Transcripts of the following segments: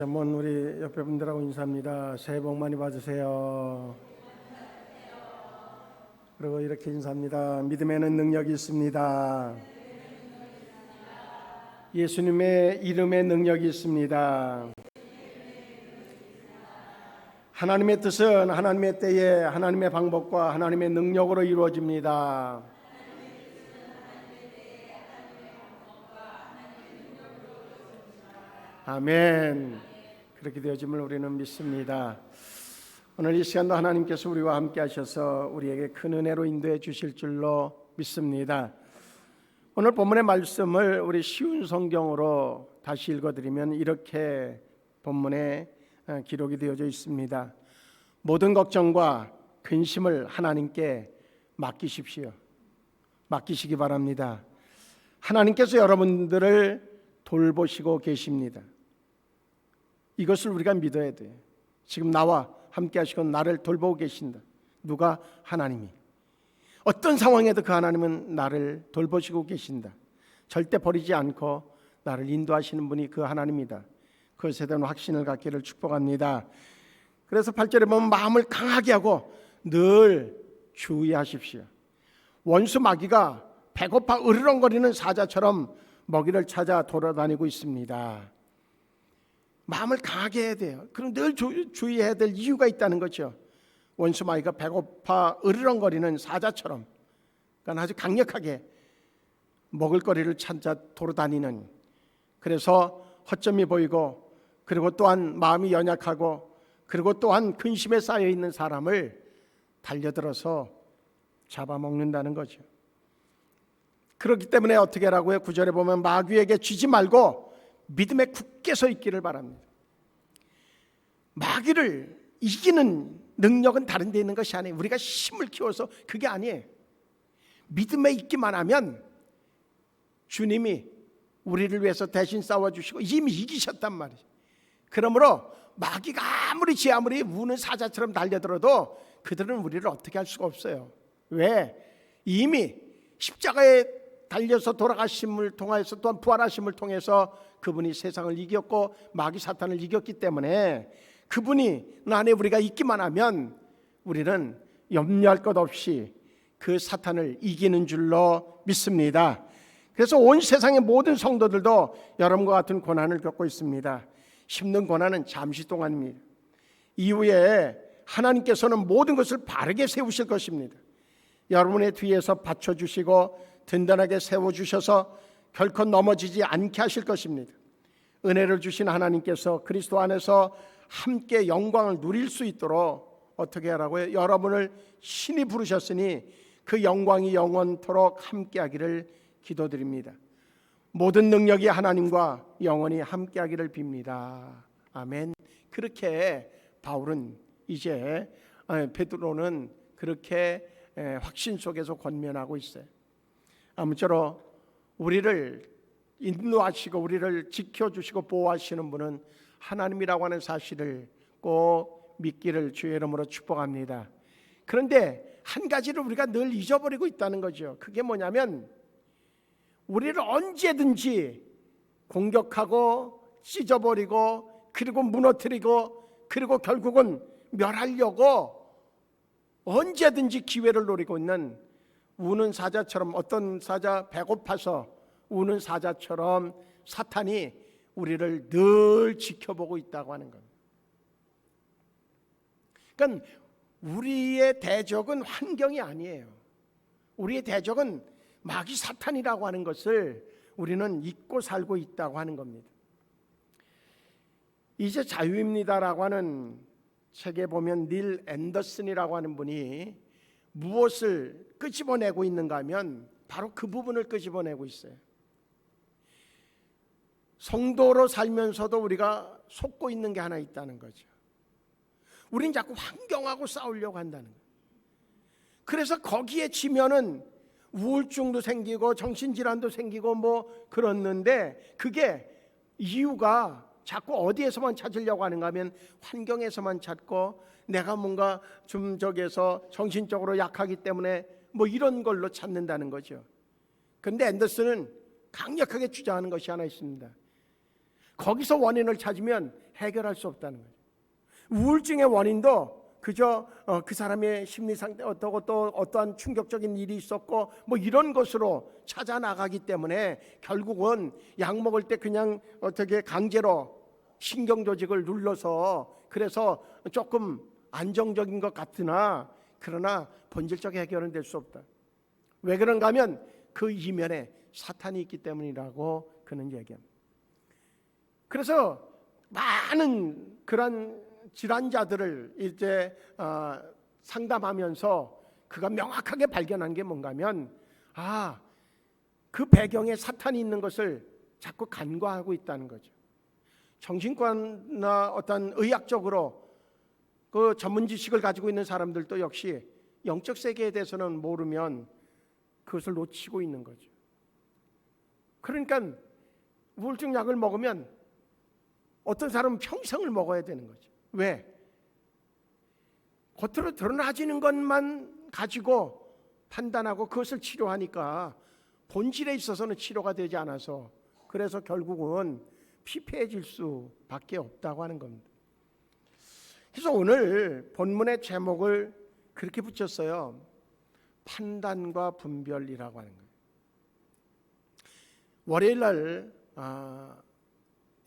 한번 우리 옆에 분들하고 인사합니다. 새해 복 많이 받으세요. 그리고 이렇게 인사합니다. 믿음에는 능력이 있습니다. 예수님의 이름에 능력이 있습니다. 하나님의 뜻은 하나님의 때에 하나님의 방법과 하나님의 능력으로 이루어집니다. 아멘. 그렇게 되어짐을 우리는 믿습니다. 오늘 이 시간도 하나님께서 우리와 함께 하셔서 우리에게 큰 은혜로 인도해 주실 줄로 믿습니다. 오늘 본문의 말씀을 우리 쉬운 성경으로 다시 읽어드리면 이렇게 본문에 기록이 되어져 있습니다. 모든 걱정과 근심을 하나님께 맡기십시오. 맡기시기 바랍니다. 하나님께서 여러분들을 돌보시고 계십니다. 이것을 우리가 믿어야 돼요. 지금 나와 함께 하시고 나를 돌보고 계신다. 누가? 하나님이. 어떤 상황에도 그 하나님은 나를 돌보시고 계신다. 절대 버리지 않고 나를 인도하시는 분이 그 하나님이다. 그것에 대한 확신을 갖기를 축복합니다. 그래서 8절에 보면 마음을 강하게 하고 늘 주의하십시오. 원수 마귀가 배고파 으르렁거리는 사자처럼 먹이를 찾아 돌아다니고 있습니다. 마음을 강하게 해야 돼요. 그럼 늘 주의해야 될 이유가 있다는 거죠. 원수 마귀가 배고파 으르렁거리는 사자처럼, 그러니까 아주 강력하게 먹을 거리를 찾아 돌아다니는, 그래서 허점이 보이고, 그리고 또한 마음이 연약하고, 그리고 또한 근심에 쌓여 있는 사람을 달려들어서 잡아먹는다는 거죠. 그렇기 때문에 어떻게 하라고요? 9절에 보면 마귀에게 쥐지 말고 믿음에 굳게 서 있기를 바랍니다. 마귀를 이기는 능력은 다른 데 있는 것이 아니에요. 우리가 힘을 키워서 그게 아니에요. 믿음에 있기만 하면 주님이 우리를 위해서 대신 싸워주시고 이미 이기셨단 말이에요. 그러므로 마귀가 아무리 우는 사자처럼 달려들어도 그들은 우리를 어떻게 할 수가 없어요. 왜? 이미 십자가에 달려서 돌아가심을 통해서 또한 부활하심을 통해서 그분이 세상을 이겼고 마귀 사탄을 이겼기 때문에 그분이 안에 우리가 있기만 하면 우리는 염려할 것 없이 그 사탄을 이기는 줄로 믿습니다. 그래서 온 세상의 모든 성도들도 여러분과 같은 고난을 겪고 있습니다. 힘든 고난은 잠시 동안입니다. 이후에 하나님께서는 모든 것을 바르게 세우실 것입니다. 여러분의 뒤에서 받쳐주시고 든든하게 세워주셔서 결코 넘어지지 않게 하실 것입니다. 은혜를 주신 하나님께서 그리스도 안에서 함께 영광을 누릴 수 있도록 어떻게 하라고요? 여러분을 신이 부르셨으니 그 영광이 영원토록 함께 하기를 기도드립니다. 모든 능력이 하나님과 영원히 함께 하기를 빕니다. 아멘. 그렇게 바울은 이제 베드로는 그렇게 확신 속에서 권면하고 있어요. 아무쪼록 우리를 인도하시고 우리를 지켜주시고 보호하시는 분은 하나님이라고 하는 사실을 꼭 믿기를 주의 이름으로 축복합니다. 그런데 한 가지를 우리가 늘 잊어버리고 있다는 거죠. 그게 뭐냐면 우리를 언제든지 공격하고 찢어버리고 그리고 무너뜨리고 그리고 결국은 멸하려고 언제든지 기회를 노리고 있는 우는 사자처럼, 어떤 사자 배고파서 우는 사자처럼 사탄이 우리를 늘 지켜보고 있다고 하는 겁니다. 그러니까 우리의 대적은 환경이 아니에요. 우리의 대적은 마귀 사탄이라고 하는 것을 우리는 잊고 살고 있다고 하는 겁니다. 이제 자유입니다라고 하는 책에 보면 닐 앤더슨이라고 하는 분이 무엇을 끄집어내고 있는가 하면 바로 그 부분을 끄집어내고 있어요. 성도로 살면서도 우리가 속고 있는 게 하나 있다는 거죠. 우린 자꾸 환경하고 싸우려고 한다는 거예요. 그래서 거기에 지면은 우울증도 생기고 정신질환도 생기고 뭐 그렇는데 그게 이유가 자꾸 어디에서만 찾으려고 하는가 하면 환경에서만 찾고 내가 뭔가 좀 저기에서 정신적으로 약하기 때문에 뭐 이런 걸로 찾는다는 거죠. 그런데 앤더슨은 강력하게 주장하는 것이 하나 있습니다. 거기서 원인을 찾으면 해결할 수 없다는 거죠. 우울증의 원인도 그저 그 사람의 심리 상태 어떠고 또 어떠한 충격적인 일이 있었고 뭐 이런 것으로 찾아 나가기 때문에 결국은 약 먹을 때 그냥 어떻게 강제로 신경 조직을 눌러서 그래서 조금 안정적인 것 같으나 그러나 본질적 해결은 될 수 없다. 왜 그런가 하면 그 이면에 사탄이 있기 때문이라고 그는 얘기합니다. 그래서 많은 그런 질환자들을 이제 상담하면서 그가 명확하게 발견한 게 뭔가 하면 그 배경에 사탄이 있는 것을 자꾸 간과하고 있다는 거죠. 정신과나 어떤 의학적으로 그 전문 지식을 가지고 있는 사람들도 역시 영적 세계에 대해서는 모르면 그것을 놓치고 있는 거죠. 그러니까 우울증 약을 먹으면 어떤 사람은 평생을 먹어야 되는 거죠. 왜? 겉으로 드러나지는 것만 가지고 판단하고 그것을 치료하니까 본질에 있어서는 치료가 되지 않아서 그래서 결국은 피폐해질 수밖에 없다고 하는 겁니다. 그래서 오늘 본문의 제목을 그렇게 붙였어요. 판단과 분별이라고 하는 거예요. 월요일 날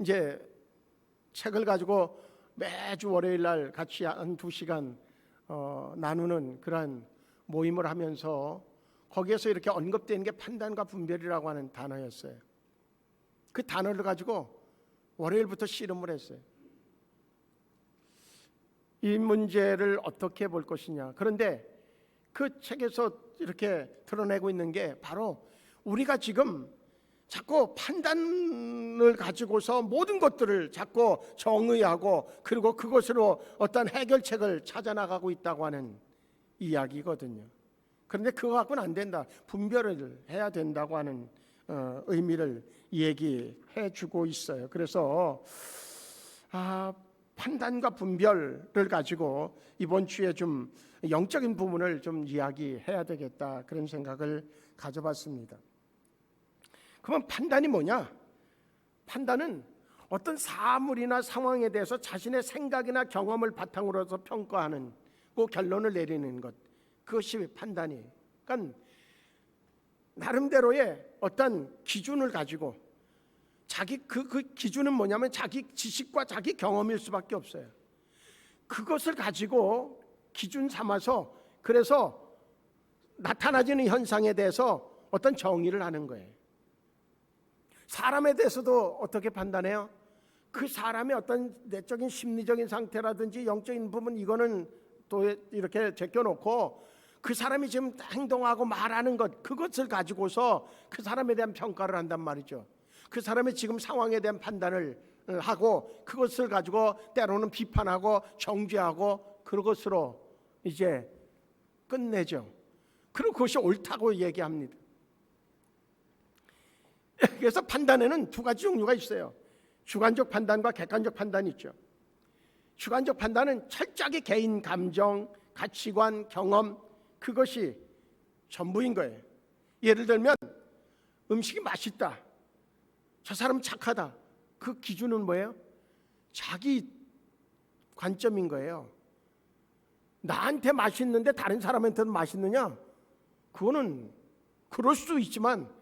이제 책을 가지고 매주 월요일 날 같이 한 2시간 나누는 그러한 모임을 하면서 거기에서 이렇게 언급되는 게 판단과 분별이라고 하는 단어였어요. 그 단어를 가지고 월요일부터 씨름을 했어요. 이 문제를 어떻게 볼 것이냐. 그런데 그 책에서 이렇게 드러내고 있는 게 바로 우리가 지금 자꾸 판단을 가지고서 모든 것들을 자꾸 정의하고 그리고 그것으로 어떤 해결책을 찾아 나가고 있다고 하는 이야기거든요. 그런데 그거 갖고는 안 된다. 분별을 해야 된다고 하는 의미를 얘기해 주고 있어요. 그래서 판단과 분별을 가지고 이번 주에 좀 영적인 부분을 좀 이야기해야 되겠다 그런 생각을 가져봤습니다. 그러면 판단이 뭐냐? 판단은 어떤 사물이나 상황에 대해서 자신의 생각이나 경험을 바탕으로 해서 평가하는 그 결론을 내리는 것, 그것이 판단이. 그러니까 나름대로의 어떤 기준을 가지고 자기 그 기준은 뭐냐면 자기 지식과 자기 경험일 수밖에 없어요. 그것을 가지고 기준 삼아서 그래서 나타나지는 현상에 대해서 어떤 정의를 하는 거예요. 사람에 대해서도 어떻게 판단해요? 그 사람의 어떤 내적인 심리적인 상태라든지 영적인 부분 이거는 또 이렇게 제껴놓고 그 사람이 지금 행동하고 말하는 것 그것을 가지고서 그 사람에 대한 평가를 한단 말이죠. 그 사람의 지금 상황에 대한 판단을 하고 그것을 가지고 때로는 비판하고 정죄하고 그것으로 이제 끝내죠. 그리고 그것이 옳다고 얘기합니다. 그래서 판단에는 두 가지 종류가 있어요. 주관적 판단과 객관적 판단이 있죠. 주관적 판단은 철저하게 개인 감정, 가치관, 경험 그것이 전부인 거예요. 예를 들면 음식이 맛있다. 저 사람 착하다. 그 기준은 뭐예요? 자기 관점인 거예요. 나한테 맛있는데 다른 사람한테는 맛있느냐? 그거는 그럴 수 있지만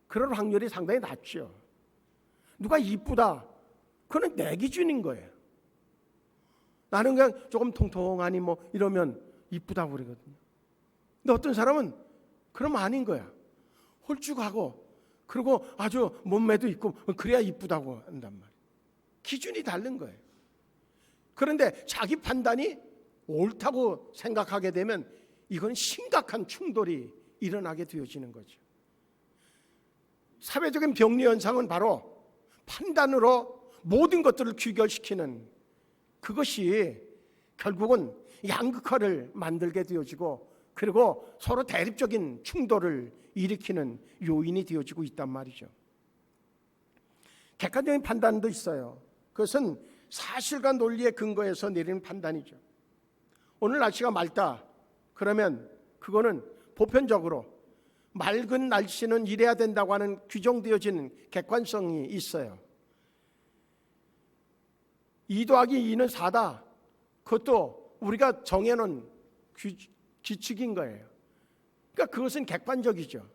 그럴 확률이 상당히 낮죠. 누가 이쁘다. 그건 내 기준인 거예요. 나는 그냥 조금 통통하니 뭐 이러면 이쁘다고 그러거든요. 근데 어떤 사람은 그러면 아닌 거야. 홀쭉하고 그리고 아주 몸매도 있고 그래야 이쁘다고 한단 말이에요. 기준이 다른 거예요. 그런데 자기 판단이 옳다고 생각하게 되면 이건 심각한 충돌이 일어나게 되어지는 거죠. 사회적인 병리 현상은 바로 판단으로 모든 것들을 귀결시키는 그것이 결국은 양극화를 만들게 되어지고 그리고 서로 대립적인 충돌을 일으키는 요인이 되어지고 있단 말이죠. 객관적인 판단도 있어요. 그것은 사실과 논리에 근거해서 내리는 판단이죠. 오늘 날씨가 맑다. 그러면 그거는 보편적으로 맑은 날씨는 이래야 된다고 하는 규정되어진 객관성이 있어요. 2 더하기 2는 4다. 그것도 우리가 정해놓은 규칙인 거예요. 그러니까 그것은 객관적이죠.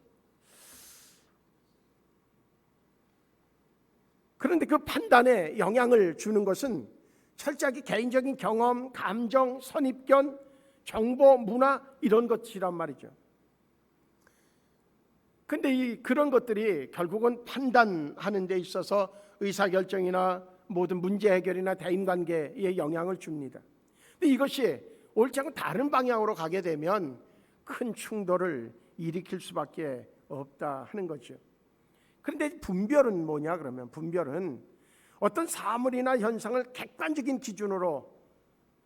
그런데 그 판단에 영향을 주는 것은 철저하게 개인적인 경험, 감정, 선입견, 정보, 문화 이런 것이란 말이죠. 근데 그런 것들이 결국은 판단하는 데 있어서 의사결정이나 모든 문제 해결이나 대인관계에 영향을 줍니다. 근데 이것이 옳지 않고 다른 방향으로 가게 되면 큰 충돌을 일으킬 수밖에 없다 하는 거죠. 그런데 분별은 뭐냐 그러면, 분별은 어떤 사물이나 현상을 객관적인 기준으로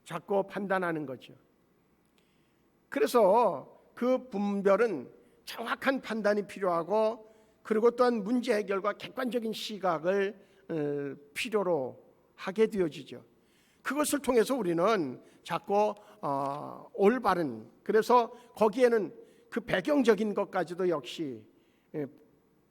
자꾸 판단하는 거죠. 그래서 그 분별은 정확한 판단이 필요하고, 그리고 또한 문제 해결과 객관적인 시각을 필요로 하게 되어지죠. 그것을 통해서 우리는 자꾸 올바른, 그래서 거기에는 그 배경적인 것까지도 역시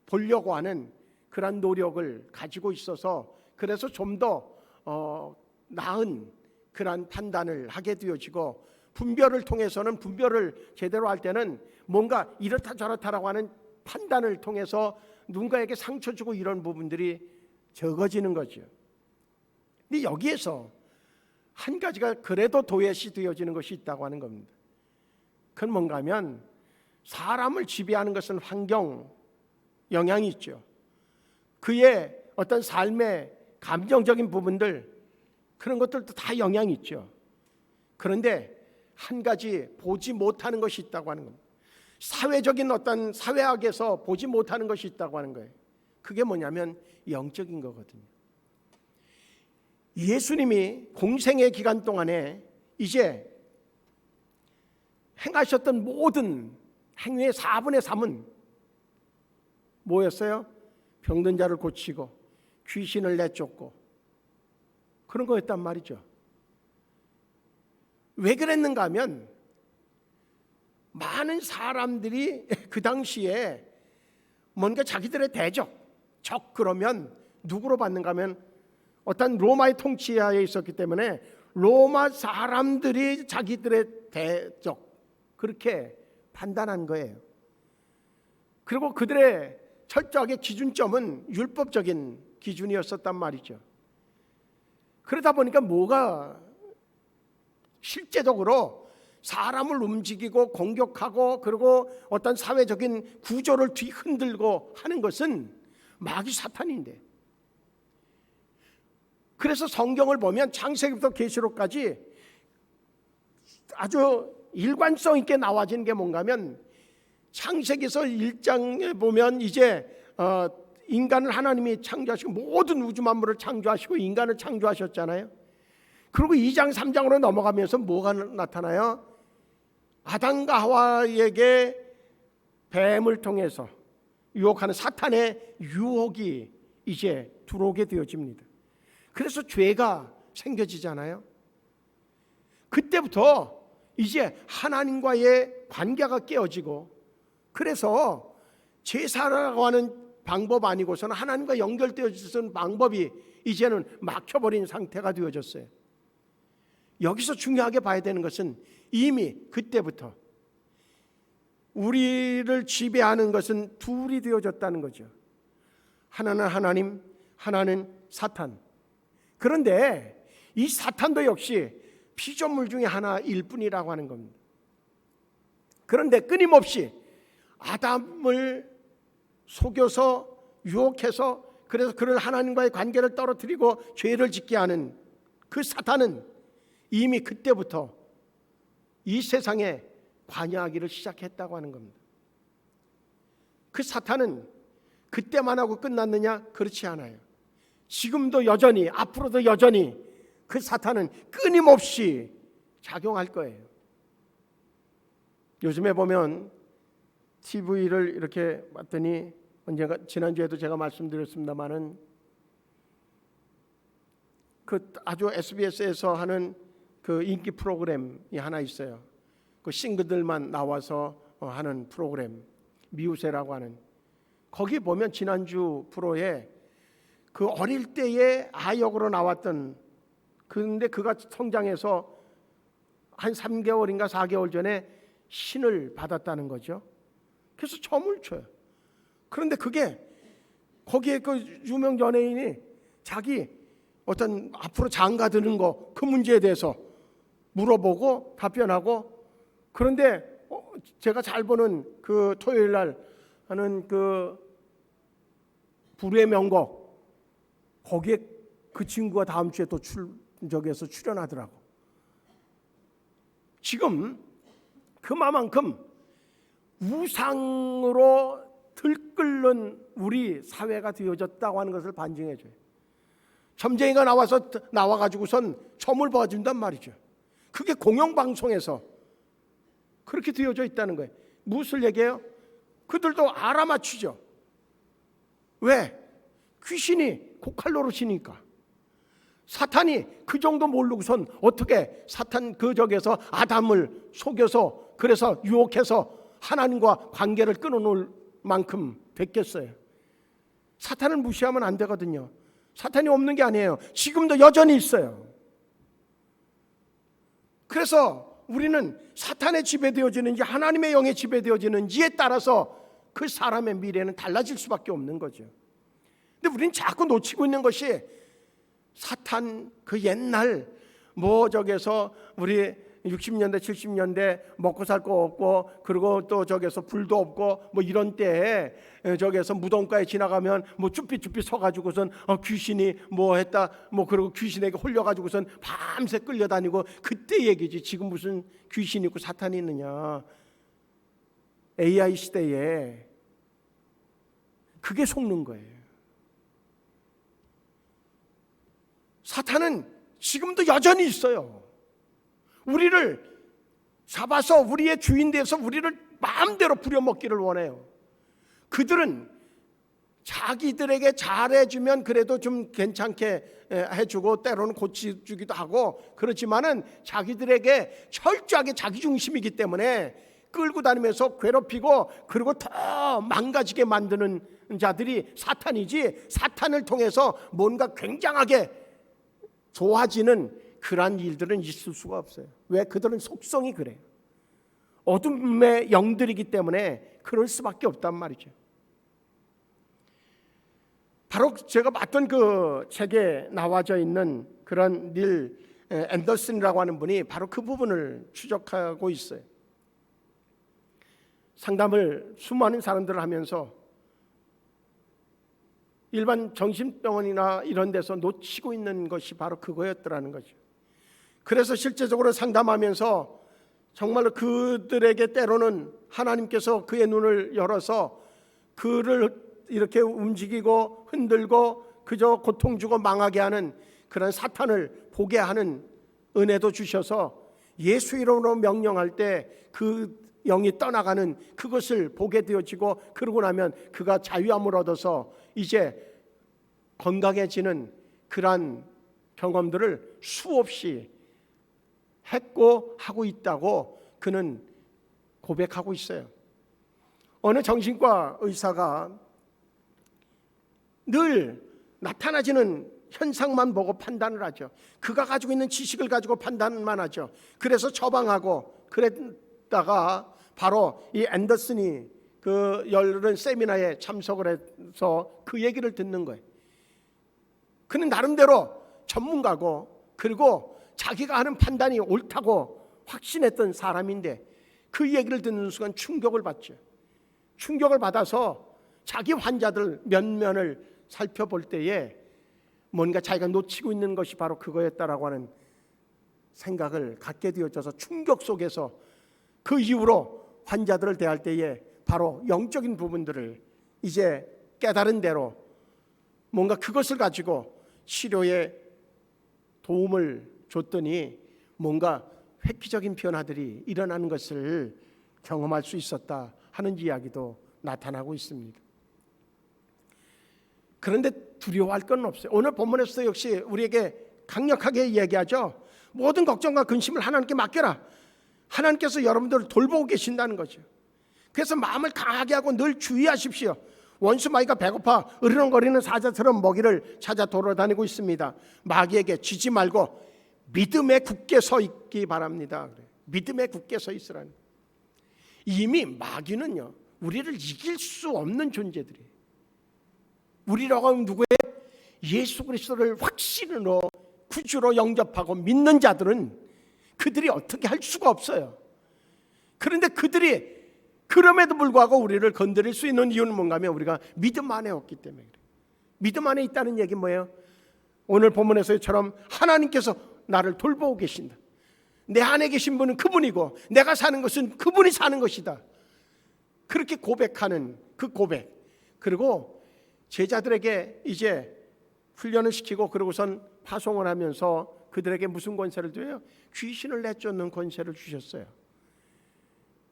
보려고 하는 그런 노력을 가지고 있어서, 그래서 좀 더 나은 그런 판단을 하게 되어지고, 분별을 통해서는, 분별을 제대로 할 때는 뭔가 이렇다 저렇다라고 하는 판단을 통해서 누군가에게 상처 주고 이런 부분들이 적어지는 거죠. 근데 여기에서 한 가지가 그래도 도외시 되어지는 것이 있다고 하는 겁니다. 그건 뭔가 하면, 사람을 지배하는 것은 환경 영향이 있죠. 그의 어떤 삶의 감정적인 부분들, 그런 것들도 다 영향이 있죠. 그런데 한 가지 보지 못하는 것이 있다고 하는 겁니다. 사회적인 어떤 사회학에서 보지 못하는 것이 있다고 하는 거예요. 그게 뭐냐면 영적인 거거든요. 예수님이 공생의 기간 동안에 이제 행하셨던 모든 행위의 4분의 3은 뭐였어요? 병든 자를 고치고 귀신을 내쫓고 그런 거였단 말이죠. 왜 그랬는가 하면, 많은 사람들이 그 당시에 뭔가 자기들의 적 그러면 누구로 받는가 하면 어떤 로마의 통치하에 있었기 때문에 로마 사람들이 자기들의 대적 그렇게 판단한 거예요. 그리고 그들의 철저하게 기준점은 율법적인 기준이었었단 말이죠. 그러다 보니까 뭐가 실제적으로 사람을 움직이고 공격하고, 그리고 어떤 사회적인 구조를 뒤흔들고 하는 것은 마귀 사탄인데, 그래서 성경을 보면 창세기부터 계시록까지 아주 일관성 있게 나와진 게 뭔가 하면, 창세기에서 1장에 보면 이제 인간을 하나님이 창조하시고 모든 우주 만물을 창조하시고 인간을 창조하셨잖아요. 그리고 2장 3장으로 넘어가면서 뭐가 나타나요? 아담과 하와에게 뱀을 통해서 유혹하는 사탄의 유혹이 이제 들어오게 되어집니다. 그래서 죄가 생겨지잖아요. 그때부터 이제 하나님과의 관계가 깨어지고, 그래서 제사라고 하는 방법 아니고서는 하나님과 연결되어지는 방법이 이제는 막혀버린 상태가 되어졌어요. 여기서 중요하게 봐야 되는 것은 이미 그때부터 우리를 지배하는 것은 둘이 되어졌다는 거죠. 하나는 하나님, 하나는 사탄. 그런데 이 사탄도 역시 피조물 중에 하나일 뿐이라고 하는 겁니다. 그런데 끊임없이 아담을 속여서 유혹해서, 그래서 그를 하나님과의 관계를 떨어뜨리고 죄를 짓게 하는 그 사탄은 이미 그때부터 이 세상에 관여하기를 시작했다고 하는 겁니다. 그 사탄은 그때만 하고 끝났느냐? 그렇지 않아요. 지금도 여전히, 앞으로도 여전히 그 사탄은 끊임없이 작용할 거예요. 요즘에 보면 TV를 이렇게 봤더니, 언젠가 지난주에도 제가 말씀드렸습니다마는 그 아주 SBS에서 하는 그 인기 프로그램이 하나 있어요. 그 싱글들만 나와서 하는 프로그램, 미우새라고 하는. 거기 보면 지난주 프로에 그 어릴 때의 아역으로 나왔던 그런데 그가 성장해서 한 3개월인가 4개월 전에 신을 받았다는 거죠. 그래서 점을 쳐요. 그런데 그게 거기에 그 유명 연예인이 자기 어떤 앞으로 장가 드는 거 그 문제에 대해서 물어보고 답변하고, 그런데 제가 잘 보는 그 토요일 날 하는 그 불후의 명곡, 거기에 그 친구가 다음 주에 또 저기에서 출연하더라고. 지금 그만큼 우상으로 들끓는 우리 사회가 되어졌다고 하는 것을 반증해줘요. 점쟁이가 나와가지고선 점을 봐준단 말이죠. 그게 공영방송에서 그렇게 되어져 있다는 거예요. 무엇을 얘기해요? 그들도 알아맞히죠. 왜? 귀신이 고칼로르시니까. 사탄이 그 정도 모르고선 어떻게 사탄 그 적에서 아담을 속여서 그래서 유혹해서 하나님과 관계를 끊어놓을 만큼 됐겠어요. 사탄을 무시하면 안 되거든요. 사탄이 없는 게 아니에요. 지금도 여전히 있어요. 그래서 우리는 사탄의 지배되어지는지 하나님의 영에 지배되어지는지에 따라서 그 사람의 미래는 달라질 수밖에 없는 거죠. 근데 우리는 자꾸 놓치고 있는 것이 사탄 그 옛날 저기서 우리 60년대 70년대 먹고 살 거 없고, 그리고 또 저기서 불도 없고 이런 때에 저기서 무덤가에 지나가면 쭈삣쭈삣 서가지고선 귀신이 했다 그리고 귀신에게 홀려가지고선 밤새 끌려다니고, 그때 얘기지. 지금 무슨 귀신이 있고 사탄이 있느냐. AI 시대에 그게 속는 거예요. 사탄은 지금도 여전히 있어요. 우리를 잡아서 우리의 주인 돼서 우리를 마음대로 부려먹기를 원해요. 그들은 자기들에게 잘해주면 그래도 좀 괜찮게 해주고 때로는 고쳐주기도 하고, 그렇지만은 자기들에게 철저하게 자기중심이기 때문에 끌고 다니면서 괴롭히고 그리고 더 망가지게 만드는 자들이 사탄이지, 사탄을 통해서 뭔가 굉장하게 좋아지는 그러한 일들은 있을 수가 없어요. 왜? 그들은 속성이 그래요. 어둠의 영들이기 때문에 그럴 수밖에 없단 말이죠. 바로 제가 봤던 그 책에 나와져 있는 그런 닐 앤더슨이라고 하는 분이 바로 그 부분을 추적하고 있어요. 상담을 수많은 사람들을 하면서 일반 정신병원이나 이런 데서 놓치고 있는 것이 바로 그거였더라는 거죠. 그래서 실제적으로 상담하면서 정말로 그들에게 때로는 하나님께서 그의 눈을 열어서 그를 이렇게 움직이고 흔들고 그저 고통 주고 망하게 하는 그런 사탄을 보게 하는 은혜도 주셔서 예수 이름으로 명령할 때 그 영이 떠나가는 그것을 보게 되어지고, 그러고 나면 그가 자유함을 얻어서 이제 건강해지는 그러한 경험들을 수없이 했고 하고 있다고 그는 고백하고 있어요. 어느 정신과 의사가 늘 나타나지는 현상만 보고 판단을 하죠. 그가 가지고 있는 지식을 가지고 판단만 하죠. 그래서 처방하고 그랬다가 바로 이 앤더슨이 그 열린 세미나에 참석을 해서 그 얘기를 듣는 거예요. 그는 나름대로 전문가고 그리고 자기가 하는 판단이 옳다고 확신했던 사람인데 그 얘기를 듣는 순간 충격을 받죠. 충격을 받아서 자기 환자들 면면을 살펴볼 때에 뭔가 자기가 놓치고 있는 것이 바로 그거였다라고 하는 생각을 갖게 되어져서 충격 속에서 그 이후로 환자들을 대할 때에 바로 영적인 부분들을 이제 깨달은 대로 뭔가 그것을 가지고 치료에 도움을 줬더니 뭔가 획기적인 변화들이 일어나는 것을 경험할 수 있었다 하는 이야기도 나타나고 있습니다. 그런데 두려워할 건 없어요. 오늘 본문에서 역시 우리에게 강력하게 이야기하죠. 모든 걱정과 근심을 하나님께 맡겨라. 하나님께서 여러분들을 돌보고 계신다는 거죠. 그래서 마음을 강하게 하고 늘 주의하십시오. 원수 마귀가 배고파 으르렁거리는 사자처럼 먹이를 찾아 돌아다니고 있습니다. 마귀에게 지지 말고 믿음에 굳게 서 있기 바랍니다. 믿음에 굳게 서 있으라는. 이미 마귀는요, 우리를 이길 수 없는 존재들이에요. 우리라고 하면 누구예요? 예수 그리스도를 확신으로 구주로 영접하고 믿는 자들은 그들이 어떻게 할 수가 없어요. 그런데 그들이 그럼에도 불구하고 우리를 건드릴 수 있는 이유는 뭔가 하면 우리가 믿음 안에 없기 때문에 그래요. 믿음 안에 있다는 얘기는 뭐예요? 오늘 본문에서처럼 하나님께서 나를 돌보고 계신다. 내 안에 계신 분은 그분이고 내가 사는 것은 그분이 사는 것이다. 그렇게 고백하는 그 고백. 그리고 제자들에게 이제 훈련을 시키고 그러고선 파송을 하면서 그들에게 무슨 권세를 줘요? 귀신을 내쫓는 권세를 주셨어요.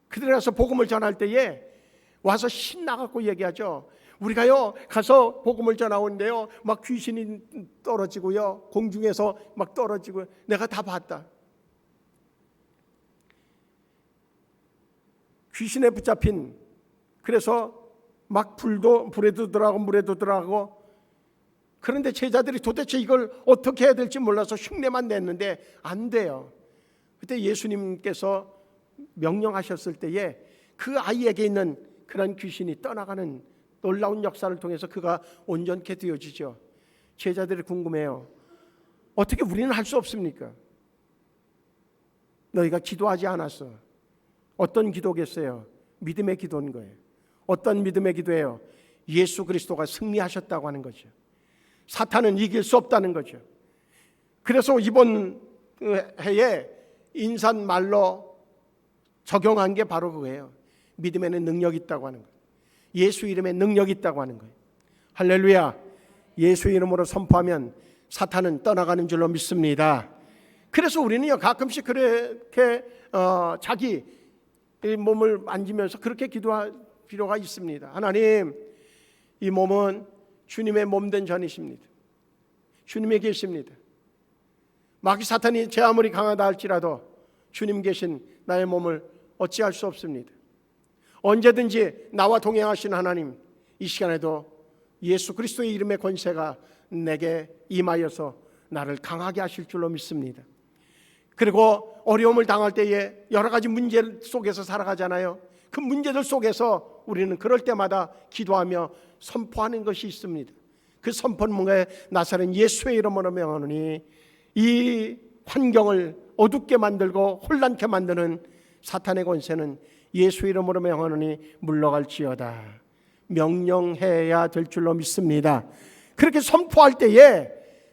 그들이 가서 복음을 전할 때에 와서 신나갖고 얘기하죠. 우리가요 가서 복음을 전하는데요 막 귀신이 떨어지고요, 공중에서 막 떨어지고 내가 다 봤다. 귀신에 붙잡힌, 그래서 막 불에도 들어가고 물에도 들어가고. 그런데 제자들이 도대체 이걸 어떻게 해야 될지 몰라서 흉내만 냈는데 안 돼요. 그때 예수님께서 명령하셨을 때에 그 아이에게 있는 그런 귀신이 떠나가는 놀라운 역사를 통해서 그가 온전케 되어지죠. 제자들이 궁금해요. 어떻게 우리는 할 수 없습니까? 너희가 기도하지 않았어. 어떤 기도겠어요? 믿음의 기도인 거예요. 어떤 믿음의 기도예요? 예수 그리스도가 승리하셨다고 하는 거죠. 사탄은 이길 수 없다는 거죠. 그래서 이번 해에 인사말로 적용한 게 바로 그거예요. 믿음에는 능력이 있다고 하는 거예요. 예수 이름에 능력이 있다고 하는 거예요. 할렐루야. 예수 이름으로 선포하면 사탄은 떠나가는 줄로 믿습니다. 그래서 우리는요 가끔씩 그렇게 자기 몸을 만지면서 그렇게 기도할 필요가 있습니다. 하나님, 이 몸은 주님의 몸된 전이십니다. 주님이 계십니다. 마귀 사탄이 제 아무리 강하다 할지라도 주님 계신 나의 몸을 어찌할 수 없습니다. 언제든지 나와 동행하신 하나님, 이 시간에도 예수 그리스도의 이름의 권세가 내게 임하여서 나를 강하게 하실 줄로 믿습니다. 그리고 어려움을 당할 때에 여러 가지 문제 속에서 살아가잖아요. 그 문제들 속에서 우리는 그럴 때마다 기도하며 선포하는 것이 있습니다. 그 선포는 뭔가요? 나사렛 예수의 이름으로 명하노니 이 환경을 어둡게 만들고 혼란케 만드는 사탄의 권세는 예수 이름으로 명하노니 물러갈지어다. 명령해야 될 줄로 믿습니다. 그렇게 선포할 때에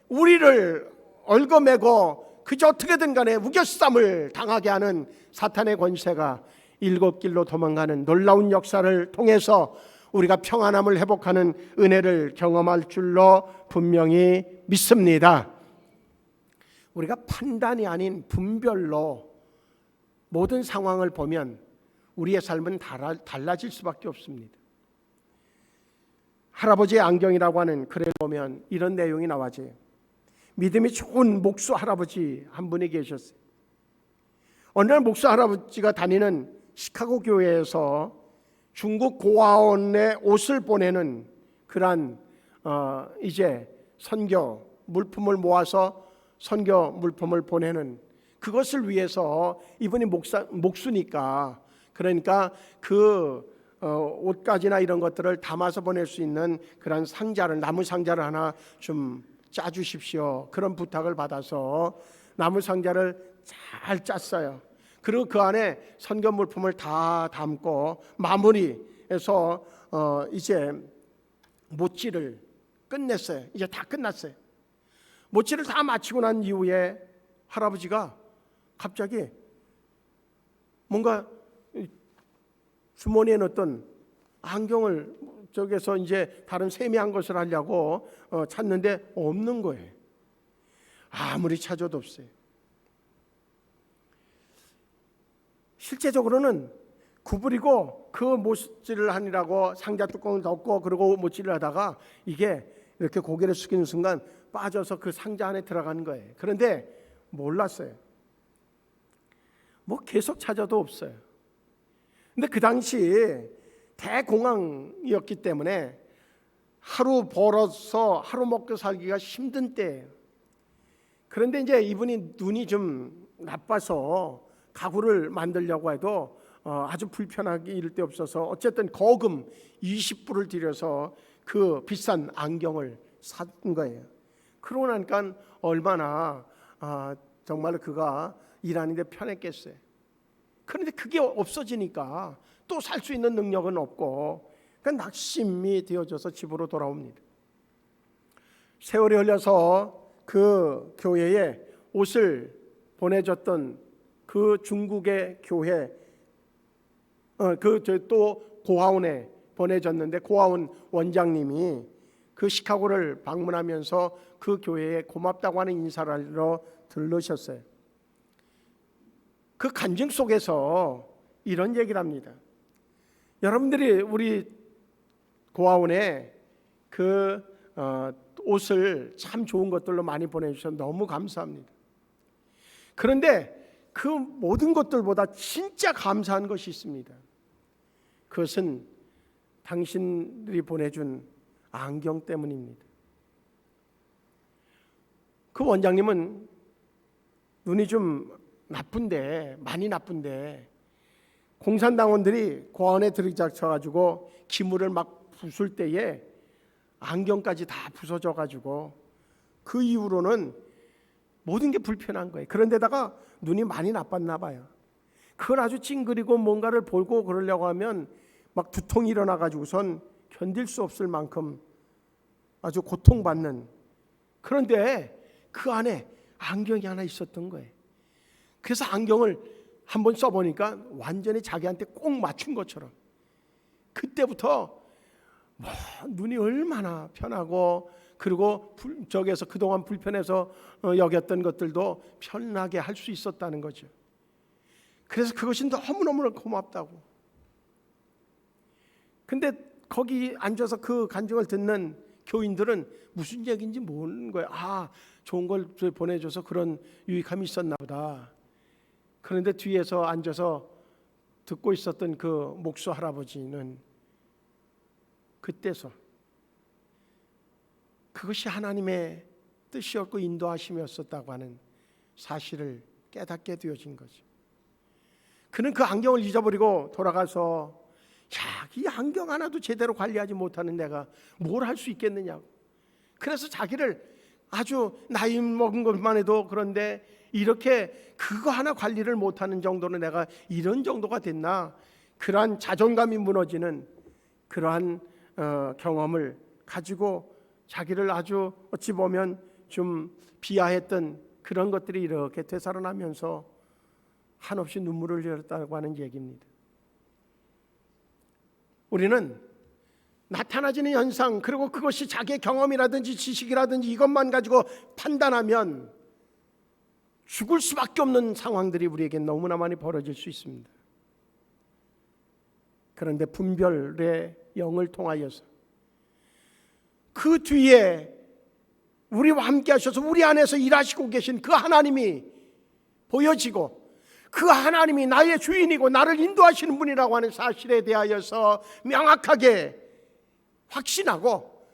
우리를 얽어매고 그저 어떻게든 간에 우겨쌈을 당하게 하는 사탄의 권세가 일곱 길로 도망가는 놀라운 역사를 통해서 우리가 평안함을 회복하는 은혜를 경험할 줄로 분명히 믿습니다. 우리가 판단이 아닌 분별로 모든 상황을 보면 우리의 삶은 달라질 수밖에 없습니다. 할아버지의 안경이라고 하는 글에 보면 이런 내용이 나와져요. 믿음이 좋은 목수 할아버지 한 분이 계셨어요. 어느 날 목수 할아버지가 다니는 시카고 교회에서 중국 고아원에 옷을 보내는 그러한 이제 선교 물품을 모아서 선교 물품을 보내는 그것을 위해서 이분이 목수니까 그러니까 그 옷가지나 이런 것들을 담아서 보낼 수 있는 그런 상자를 나무 상자를 하나 좀 짜주십시오. 그런 부탁을 받아서 나무 상자를 잘 짰어요. 그리고 그 안에 선교 물품을 다 담고 마무리해서 이제 못질을 끝냈어요. 이제 다 끝났어요. 못질을 다 마치고 난 이후에 할아버지가 갑자기 뭔가 주머니에 넣었던 안경을 저기서 이제 다른 세미한 것을 하려고 찾는데 없는 거예요. 아무리 찾아도 없어요. 실제적으로는 구부리고 그 못질을 하느라고 상자 뚜껑을 덮고 그리고 못질을 하다가 이게 이렇게 고개를 숙이는 순간 빠져서 그 상자 안에 들어가는 거예요. 그런데 몰랐어요. 뭐 계속 찾아도 없어요. 근데 그 당시 대공황이었기 때문에 하루 벌어서 하루 먹고 살기가 힘든 때예요. 그런데 이제 이분이 눈이 좀 나빠서 가구를 만들려고 해도 아주 불편하게 이를 데 없어서 어쨌든 거금 20불을 들여서 그 비싼 안경을 산 거예요. 그러고 나니까 얼마나 정말 그가 일하는 데 편했겠어요. 그런데 그게 없어지니까 또 살 수 있는 능력은 없고 그러니까 낙심이 되어져서 집으로 돌아옵니다. 세월이 흘러서 그 교회에 옷을 보내줬던 그 중국의 교회 또 고아원에 보내줬는데 고아원 원장님이 그 시카고를 방문하면서 그 교회에 고맙다고 하는 인사를 하러 들르셨어요. 그 간증 속에서 이런 얘기를 합니다. 여러분들이 우리 고아원에 그 옷을 참 좋은 것들로 많이 보내주셔서 너무 감사합니다. 그런데 그 모든 것들보다 진짜 감사한 것이 있습니다. 그것은 당신들이 보내준 안경 때문입니다. 그 원장님은 눈이 좀 나쁜데, 많이 나쁜데 공산당원들이 고아원에 들이닥쳐가지고 기물을 막 부술 때에 안경까지 다 부서져가지고 그 이후로는 모든 게 불편한 거예요. 그런데다가 눈이 많이 나빴나 봐요. 그걸 아주 찡그리고 뭔가를 보고 그러려고 하면 막 두통이 일어나가지고선 견딜 수 없을 만큼 아주 고통받는, 그런데 그 안에 안경이 하나 있었던 거예요. 그래서 안경을 한번 써보니까 완전히 자기한테 꼭 맞춘 것처럼 그때부터 눈이 얼마나 편하고, 그리고 저기에서 그동안 불편해서 여겼던 것들도 편하게 할 수 있었다는 거죠. 그래서 그것이 너무너무 고맙다고. 근데 거기 앉아서 그 간증을 듣는 교인들은 무슨 얘기인지 모르는 거예요. 좋은 걸 보내줘서 그런 유익함이 있었나 보다. 그런데 뒤에서 앉아서 듣고 있었던 그 목수 할아버지는 그때서 그것이 하나님의 뜻이었고 인도하심이었었다고 하는 사실을 깨닫게 되어진 거죠. 그는 그 안경을 잊어버리고 돌아가서 이 안경 하나도 제대로 관리하지 못하는 내가 뭘 할 수 있겠느냐고. 그래서 자기를 아주 나이 먹은 것만 해도 그런데 이렇게 그거 하나 관리를 못하는 정도는 내가 이런 정도가 됐나, 그러한 자존감이 무너지는 그러한 경험을 가지고 자기를 아주 어찌 보면 좀 비하했던 그런 것들이 이렇게 되살아나면서 한없이 눈물을 흘렸다고 하는 얘기입니다. 우리는 나타나지는 현상, 그리고 그것이 자기의 경험이라든지 지식이라든지 이것만 가지고 판단하면 죽을 수밖에 없는 상황들이 우리에게 너무나 많이 벌어질 수 있습니다. 그런데 분별의 영을 통하여서 그 뒤에 우리와 함께 하셔서 우리 안에서 일하시고 계신 그 하나님이 보여지고, 그 하나님이 나의 주인이고 나를 인도하시는 분이라고 하는 사실에 대하여서 명확하게 확신하고,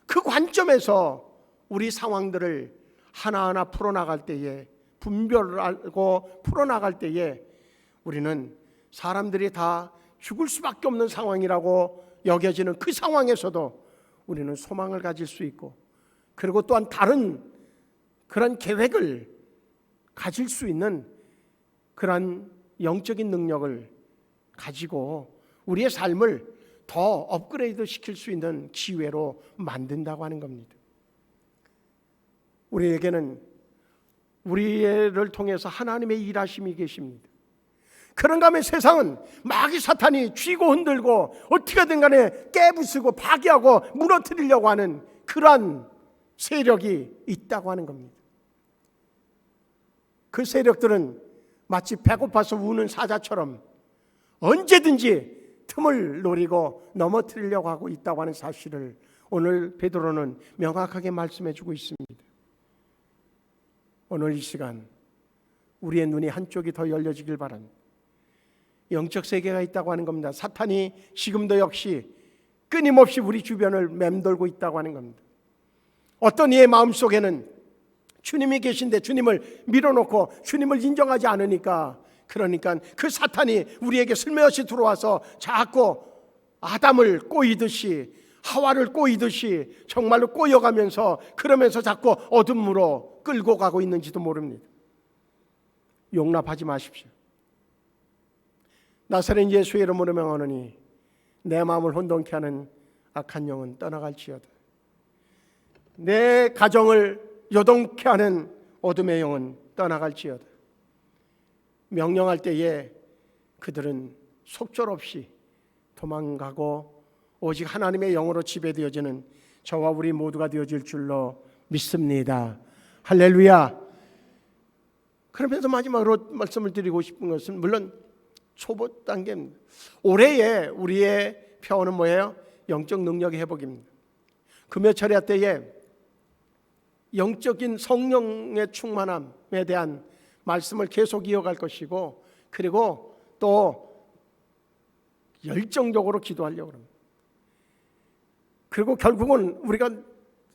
그 관점에서 우리 상황들을 하나하나 풀어나갈 때에, 분별을 알고 풀어나갈 때에 우리는 사람들이 다 죽을 수밖에 없는 상황이라고 여겨지는 그 상황에서도 우리는 소망을 가질 수 있고, 그리고 또한 다른 그런 계획을 가질 수 있는 그런 영적인 능력을 가지고 우리의 삶을 더 업그레이드 시킬 수 있는 기회로 만든다고 하는 겁니다. 우리에게는 우리를 통해서 하나님의 일하심이 계십니다. 그런가 하면 세상은 마귀 사탄이 쥐고 흔들고 어떻게든 간에 깨부수고 파괴하고 무너뜨리려고 하는 그러한 세력이 있다고 하는 겁니다. 그 세력들은 마치 배고파서 우는 사자처럼 언제든지 틈을 노리고 넘어뜨리려고 하고 있다고 하는 사실을 오늘 베드로는 명확하게 말씀해 주고 있습니다. 오늘 이 시간 우리의 눈이 한쪽이 더 열려지길 바랍니다. 영적 세계가 있다고 하는 겁니다. 사탄이 지금도 역시 끊임없이 우리 주변을 맴돌고 있다고 하는 겁니다. 어떤 이의 마음속에는 주님이 계신데 주님을 밀어놓고 주님을 인정하지 않으니까, 그러니까 그 사탄이 우리에게 슬며시 들어와서 자꾸 아담을 꼬이듯이, 하와를 꼬이듯이 정말로 꼬여가면서, 그러면서 자꾸 어둠으로 끌고 가고 있는지도 모릅니다. 용납하지 마십시오. 나사렛 예수의 이름으로 명하노니 내 마음을 혼돈케 하는 악한 영은 떠나갈지어다. 내 가정을 요동케 하는 어둠의 영은 떠나갈지어다. 명령할 때에 그들은 속절없이 도망가고 오직 하나님의 영으로 지배되어지는 저와 우리 모두가 되어질 줄로 믿습니다. 할렐루야. 그러면서 마지막으로 말씀을 드리고 싶은 것은, 물론 초보 단계입니다. 올해에 우리의 표어는 뭐예요? 영적 능력의 회복입니다. 금요철야 때에 영적인 성령의 충만함에 대한 말씀을 계속 이어갈 것이고, 그리고 또 열정적으로 기도하려고 합니다. 그리고 결국은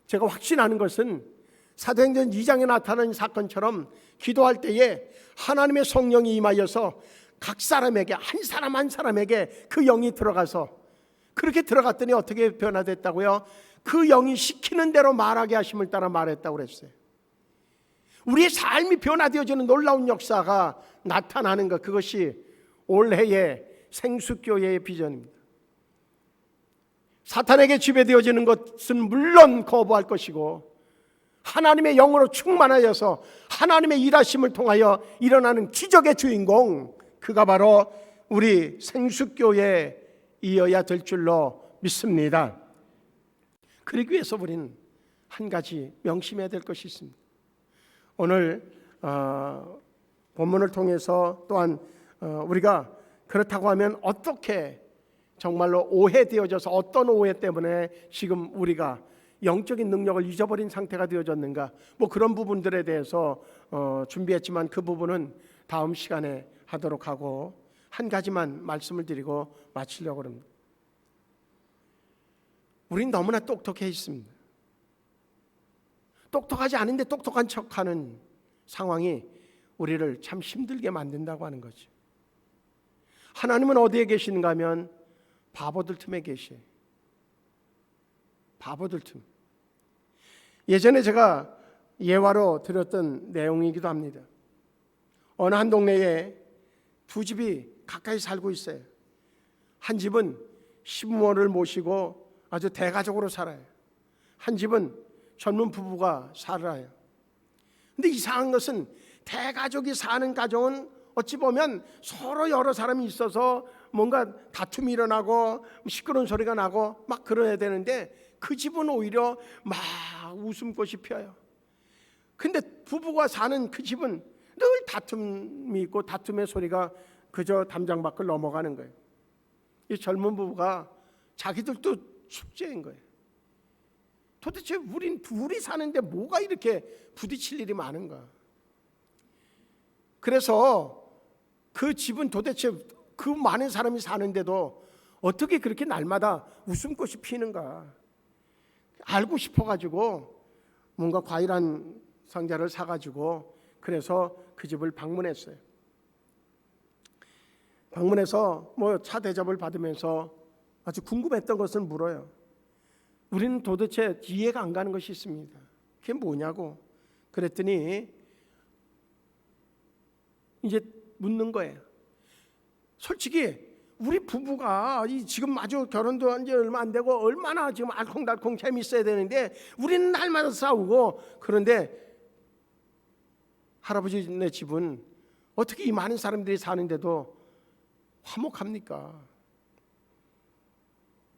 제가 확신하는 것은 사도행전 2장에 나타난 사건처럼 기도할 때에 하나님의 성령이 임하여서 각 사람에게, 한 사람 한 사람에게 그 영이 들어가서, 그렇게 들어갔더니 어떻게 변화됐다고요? 그 영이 시키는 대로 말하게 하심을 따라 말했다고 그랬어요. 우리의 삶이 변화되어지는 놀라운 역사가 나타나는 것, 그것이 올해의 생수교회의 비전입니다. 사탄에게 지배되어지는 것은 물론 거부할 것이고, 하나님의 영으로 충만하여서 하나님의 일하심을 통하여 일어나는 기적의 주인공, 그가 바로 우리 생수교회이어야 될 줄로 믿습니다. 그러기 위해서 우리는 한 가지 명심해야 될 것이 있습니다. 오늘 본문을 통해서 또한 우리가 그렇다고 하면 어떻게 정말로 오해되어져서, 어떤 오해 때문에 지금 우리가 영적인 능력을 잊어버린 상태가 되어졌는가, 뭐 그런 부분들에 대해서 준비했지만 그 부분은 다음 시간에 하도록 하고, 한 가지만 말씀을 드리고 마치려고 합니다. 우린 너무나 똑똑해 있습니다. 똑똑하지 않은데 똑똑한 척하는 상황이 우리를 참 힘들게 만든다고 하는 거죠. 하나님은 어디에 계시는가 하면 바보들 틈에 계셔요. 바보들 틈. 예전에 제가 예화로 드렸던 내용이기도 합니다. 어느 한 동네에 두 집이 가까이 살고 있어요. 한 집은 시부모를 모시고 아주 대가족으로 살아요. 한 집은 젊은 부부가 살아요. 근데 이상한 것은 대가족이 사는 가정은 어찌 보면 서로 여러 사람이 있어서 뭔가 다툼이 일어나고 시끄러운 소리가 나고 막 그래야 되는데, 그 집은 오히려 막 웃음꽃이 펴요. 근데 부부가 사는 그 집은 늘 다툼이 있고 다툼의 소리가 그저 담장 밖을 넘어가는 거예요. 이 젊은 부부가 자기들도 숙제인 거예요. 도대체 우린 둘이 사는데 뭐가 이렇게 부딪힐 일이 많은가? 그래서 그 집은 도대체 그 많은 사람이 사는데도 어떻게 그렇게 날마다 웃음꽃이 피는가 알고 싶어가지고 뭔가 과일 한 상자를 사가지고 그래서 그 집을 방문했어요. 방문해서 뭐 차 대접을 받으면서 아주 궁금했던 것을 물어요. 우리는 도대체 이해가 안 가는 것이 있습니다. 그게 뭐냐고. 그랬더니 이제 묻는 거예요. 솔직히 우리 부부가 지금 아주 결혼도 한 지 얼마 안 되고 얼마나 지금 알콩달콩 재밌어야 되는데 우리는 날마다 싸우고, 그런데 할아버지네 집은 어떻게 이 많은 사람들이 사는데도 화목합니까?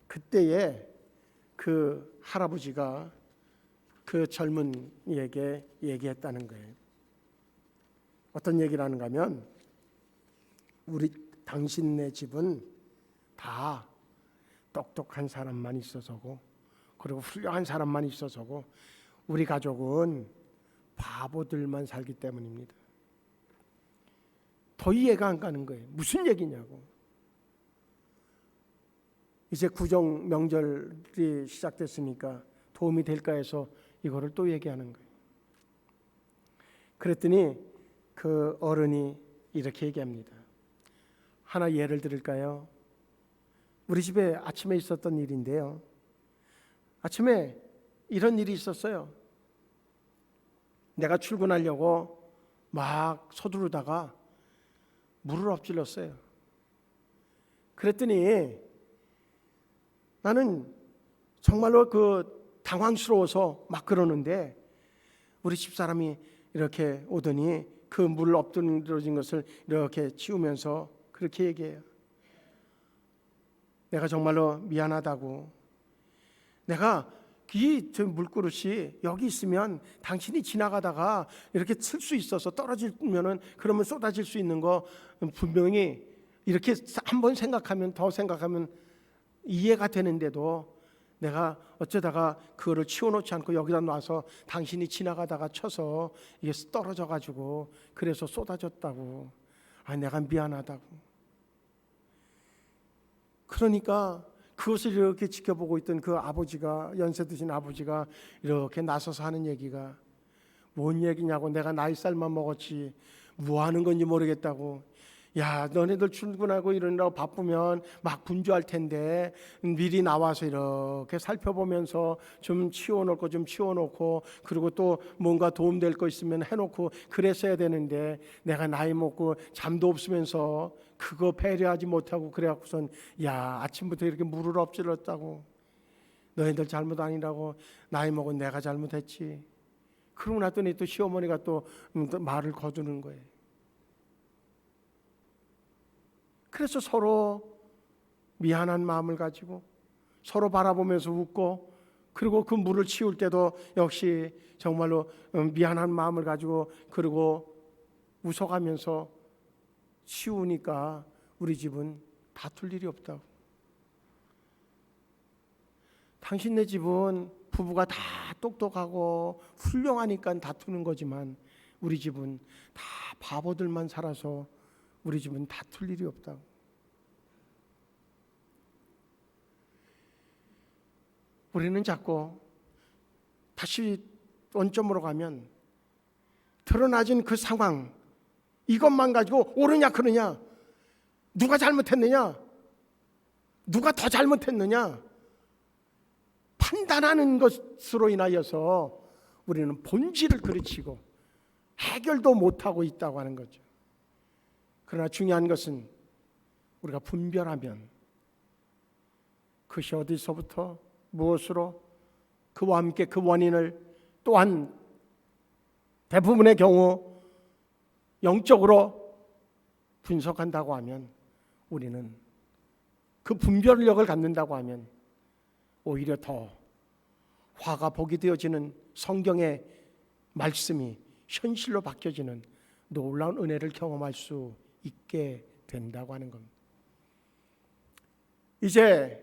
그때에 그 할아버지가 그 젊은이에게 얘기했다는 거예요. 어떤 얘기를 하는가 하면, 당신네 집은 다 똑똑한 사람만 있어서고 그리고 훌륭한 사람만 있어서고 우리 가족은 바보들만 살기 때문입니다. 더 이해가 안 가는 거예요. 무슨 얘기냐고. 이제 구정 명절이 시작됐으니까 도움이 될까 해서 이거를 또 얘기하는 거예요. 그랬더니 그 어른이 이렇게 얘기합니다. 하나 예를 들을까요? 우리 집에 아침에 있었던 일인데요. 아침에 이런 일이 있었어요. 내가 출근하려고 막 서두르다가 물을 엎질렀어요. 그랬더니 나는 정말로 당황스러워서 막 그러는데 우리 집사람이 이렇게 오더니 그 물 엎질러진 것을 이렇게 치우면서 그렇게 얘기해요. 내가 정말로 미안하다고. 내가 이 물그릇이 여기 있으면 당신이 지나가다가 이렇게 쓸 수 있어서 떨어지면은 그러면 쏟아질 수 있는 거 분명히 이렇게 한번 생각하면 더 생각하면 이해가 되는데도 내가 어쩌다가 그거를 치워놓지 않고 여기다 놔서 당신이 지나가다가 쳐서 이게 떨어져 가지고 그래서 쏟아졌다고. 내가 미안하다고. 그러니까 그것을 이렇게 지켜보고 있던 그 아버지가, 연세 드신 아버지가 이렇게 나서서 하는 얘기가 뭔 얘기냐고. 내가 나이 살만 먹었지 뭐 하는 건지 모르겠다고. 야, 너네들 출근하고 이러느라고 바쁘면 막 분주할 텐데 미리 나와서 이렇게 살펴보면서 좀 치워놓을 거 좀 치워놓고, 그리고 또 뭔가 도움될 거 있으면 해놓고 그랬어야 되는데 내가 나이 먹고 잠도 없으면서 그거 배려하지 못하고 그래갖고선 야, 아침부터 이렇게 물을 엎질렀다고. 너희들 잘못 아니라고. 나이 먹은 내가 잘못했지. 그러고 났더니 또 시어머니가 또 말을 거두는 거예요. 그래서 서로 미안한 마음을 가지고 서로 바라보면서 웃고, 그리고 그 물을 치울 때도 역시 정말로 미안한 마음을 가지고 그리고 웃어가면서 치우니까 우리 집은 다툴 일이 없다고. 당신네 집은 부부가 다 똑똑하고 훌륭하니까 다투는 거지만 우리 집은 다 바보들만 살아서 우리 집은 다툴 일이 없다고. 우리는 자꾸 다시 원점으로 가면 드러나진 그 상황, 이것만 가지고 옳으냐 그르냐, 누가 잘못했느냐, 누가 더 잘못했느냐 판단하는 것으로 인하여서 우리는 본질을 그르치고 해결도 못하고 있다고 하는 거죠. 그러나 중요한 것은 우리가 분별하면 그것이 어디서부터 무엇으로, 그와 함께 그 원인을 또한 대부분의 경우 영적으로 분석한다고 하면, 우리는 그 분별력을 갖는다고 하면 오히려 더 화가 복이 되어지는 성경의 말씀이 현실로 바뀌어지는 놀라운 은혜를 경험할 수 있게 된다고 하는 겁니다. 이제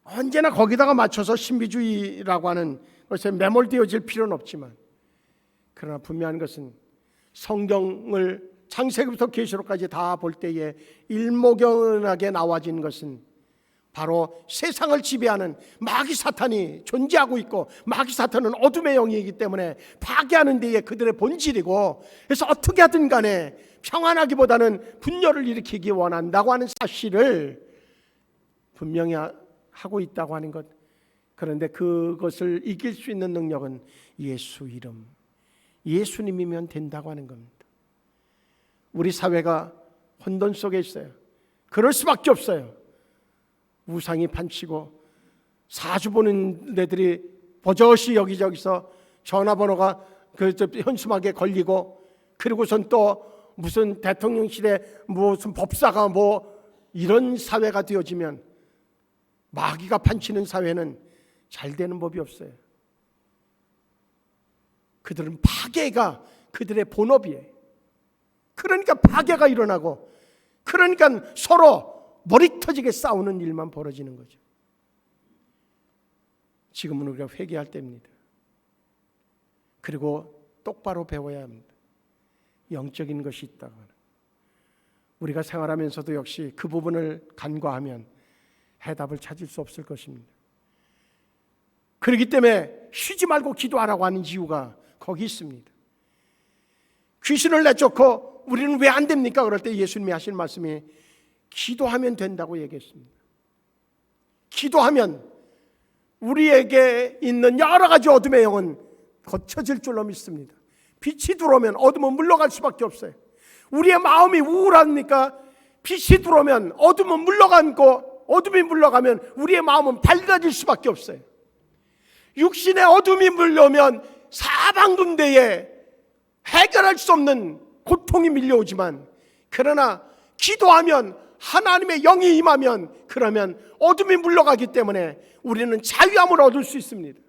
언제나 거기다가 맞춰서 신비주의라고 하는 것에 매몰되어질 필요는 없지만, 그러나 분명한 것은 성경을 창세기부터 계시록까지 다 볼 때에 일목요연하게 나와진 것은 바로 세상을 지배하는 마귀 사탄이 존재하고 있고, 마귀 사탄은 어둠의 영이기 때문에 파괴하는 데에 그들의 본질이고, 그래서 어떻게 하든 간에 평안하기보다는 분열을 일으키기 원한다고 하는 사실을 분명히 하고 있다고 하는 것. 그런데 그것을 이길 수 있는 능력은 예수 이름, 예수님이면 된다고 하는 겁니다. 우리 사회가 혼돈 속에 있어요. 그럴 수밖에 없어요. 우상이 판치고 사주 보는 애들이 버젓이 여기저기서 전화번호가 현수막에 걸리고, 그리고선 또 무슨 대통령실에 무슨 법사가 이런 사회가 되어지면, 마귀가 판치는 사회는 잘 되는 법이 없어요. 그들은 파괴가 그들의 본업이에요. 그러니까 파괴가 일어나고, 그러니까 서로 머리 터지게 싸우는 일만 벌어지는 거죠. 지금은 우리가 회개할 때입니다. 그리고 똑바로 배워야 합니다. 영적인 것이 있다고 하는. 우리가 생활하면서도 역시 그 부분을 간과하면 해답을 찾을 수 없을 것입니다. 그렇기 때문에 쉬지 말고 기도하라고 하는 이유가 거기 있습니다. 귀신을 내쫓고 우리는 왜 안 됩니까? 그럴 때 예수님이 하신 말씀이 기도하면 된다고 얘기했습니다. 기도하면 우리에게 있는 여러 가지 어둠의 영은 거쳐질 줄로 믿습니다. 빛이 들어오면 어둠은 물러갈 수밖에 없어요. 우리의 마음이 우울합니까? 빛이 들어오면 어둠은 물러가고 어둠이 물러가면 우리의 마음은 밝아질 수밖에 없어요. 육신의 어둠이 물려오면 사방군대에 해결할 수 없는 고통이 밀려오지만, 그러나 기도하면 하나님의 영이 임하면, 그러면 어둠이 물러가기 때문에 우리는 자유함을 얻을 수 있습니다.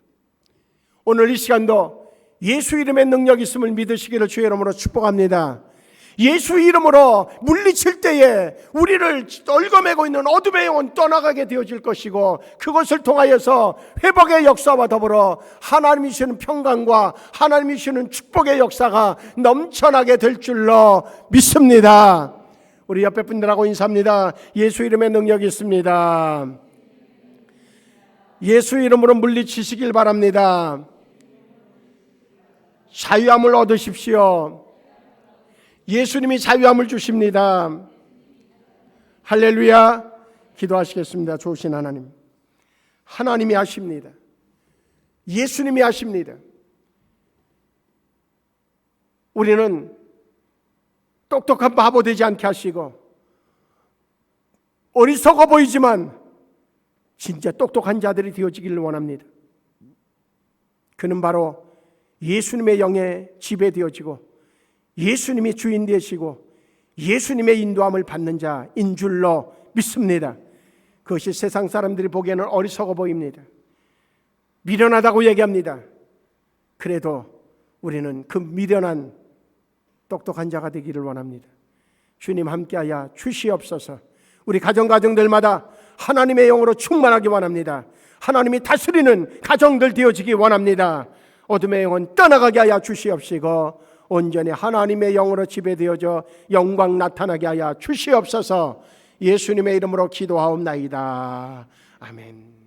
오늘 이 시간도 예수 이름의 능력이 있음을 믿으시기를 주의 이름으로 축복합니다. 예수 이름으로 물리칠 때에 우리를 얽어매고 있는 어둠의 영은 떠나가게 되어질 것이고, 그것을 통하여서 회복의 역사와 더불어 하나님이 주시는 평강과 하나님이 주시는 축복의 역사가 넘쳐나게 될 줄로 믿습니다. 우리 옆에 분들하고 인사합니다. 예수 이름의 능력이 있습니다. 예수 이름으로 물리치시길 바랍니다. 자유함을 얻으십시오. 예수님이 자유함을 주십니다. 할렐루야. 기도하시겠습니다. 좋으신 하나님, 하나님이 하십니다. 예수님이 하십니다. 우리는 똑똑한 바보 되지 않게 하시고, 어리석어 보이지만 진짜 똑똑한 자들이 되어지기를 원합니다. 그는 바로 예수님의 영에 지배되어지고 예수님이 주인 되시고 예수님의 인도함을 받는 자인 줄로 믿습니다. 그것이 세상 사람들이 보기에는 어리석어 보입니다. 미련하다고 얘기합니다. 그래도 우리는 그 미련한 똑똑한 자가 되기를 원합니다. 주님 함께하여 주시옵소서. 우리 가정들마다 하나님의 영으로 충만하기 원합니다. 하나님이 다스리는 가정들 되어지기 원합니다. 어둠의 영은 떠나가게 하여 주시옵시고 온전히 하나님의 영으로 지배되어져 영광 나타나게 하여 주시옵소서. 예수님의 이름으로 기도하옵나이다. 아멘.